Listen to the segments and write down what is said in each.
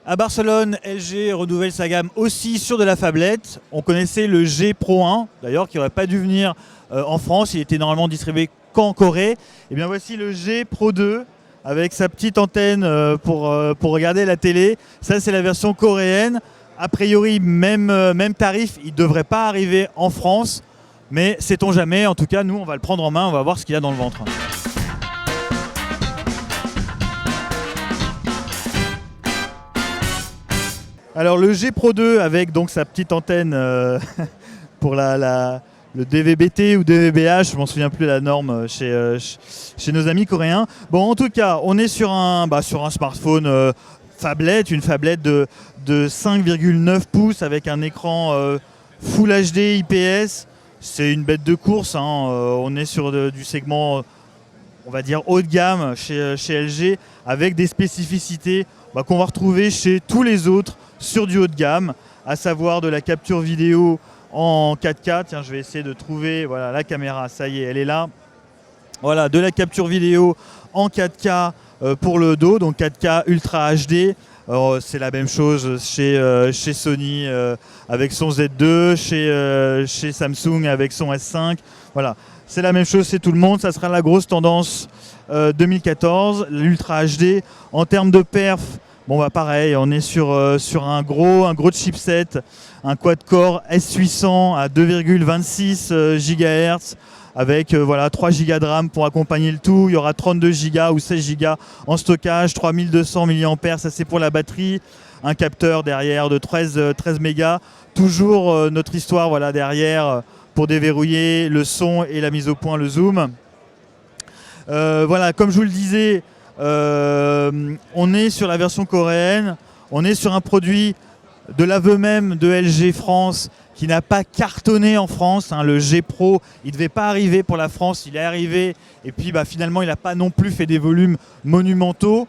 À Barcelone, LG renouvelle sa gamme aussi sur de la phablette. On connaissait le G Pro 1, d'ailleurs, qui n'aurait pas dû venir en France. Il était normalement distribué qu'en Corée. Et bien voici le G Pro 2 avec sa petite antenne pour regarder la télé. Ça, c'est la version coréenne. A priori, même tarif, il ne devrait pas arriver en France. Mais sait-on jamais. En tout cas, nous, on va le prendre en main. On va voir ce qu'il y a dans le ventre. Alors le G Pro 2 avec donc sa petite antenne pour le DVB-T ou DVB-H, je m'en souviens plus la norme chez nos amis coréens. Bon, en tout cas, on est sur un smartphone phablette, une phablette de 5,9 pouces avec un écran Full HD IPS. C'est une bête de course, hein. On est sur du segment, on va dire, haut de gamme chez LG avec des spécificités qu'on va retrouver chez tous les autres sur du haut de gamme, à savoir de la capture vidéo en 4K. Tiens, je vais essayer de trouver, voilà, la caméra, ça y est, elle est là. Voilà, de la capture vidéo en 4K pour le dos, donc 4K Ultra HD. C'est la même chose chez Sony avec son Z2, chez Samsung avec son S5. Voilà, c'est la même chose, c'est tout le monde. Ça sera la grosse tendance 2014, l'Ultra HD. En termes de perf, bon bah pareil, on est sur un gros chipset, un quad-core S800 à 2,26 GHz avec 3 Go de RAM pour accompagner le tout. Il y aura 32 Go ou 16 Go en stockage, 3200 mAh, ça c'est pour la batterie. Un capteur derrière de 13 mégas. Toujours notre histoire derrière pour déverrouiller le son et la mise au point, le zoom. Voilà, comme je vous le disais, on est sur la version coréenne, on est sur un produit de l'aveu même de LG France qui n'a pas cartonné en France, hein. Le G Pro, il ne devait pas arriver pour la France, il est arrivé et puis finalement il n'a pas non plus fait des volumes monumentaux.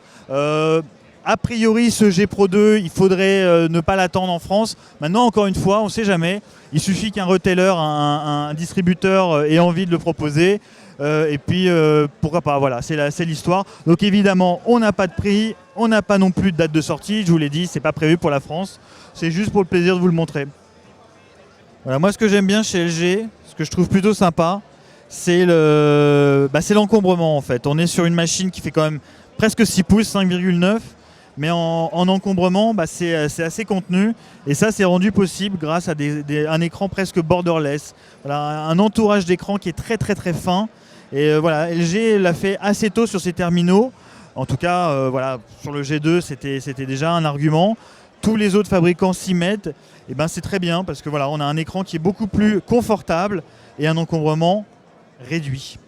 A priori, ce G Pro 2, il faudrait ne pas l'attendre en France. Maintenant, encore une fois, on ne sait jamais. Il suffit qu'un retailer, un distributeur ait envie de le proposer. Et puis, pourquoi pas, voilà, c'est l'histoire. Donc évidemment, on n'a pas de prix, on n'a pas non plus de date de sortie. Je vous l'ai dit, c'est pas prévu pour la France. C'est juste pour le plaisir de vous le montrer. Voilà, moi, ce que j'aime bien chez LG, ce que je trouve plutôt sympa, c'est l'encombrement en fait. On est sur une machine qui fait quand même presque 6 pouces, 5,9. Mais en encombrement, c'est assez contenu. Et ça, c'est rendu possible grâce à un écran presque borderless. Voilà, un entourage d'écran qui est très très très fin. Et voilà, LG l'a fait assez tôt sur ses terminaux. En tout cas, sur le G2, c'était déjà un argument. Tous les autres fabricants s'y mettent. Et c'est très bien parce que on a un écran qui est beaucoup plus confortable et un encombrement réduit.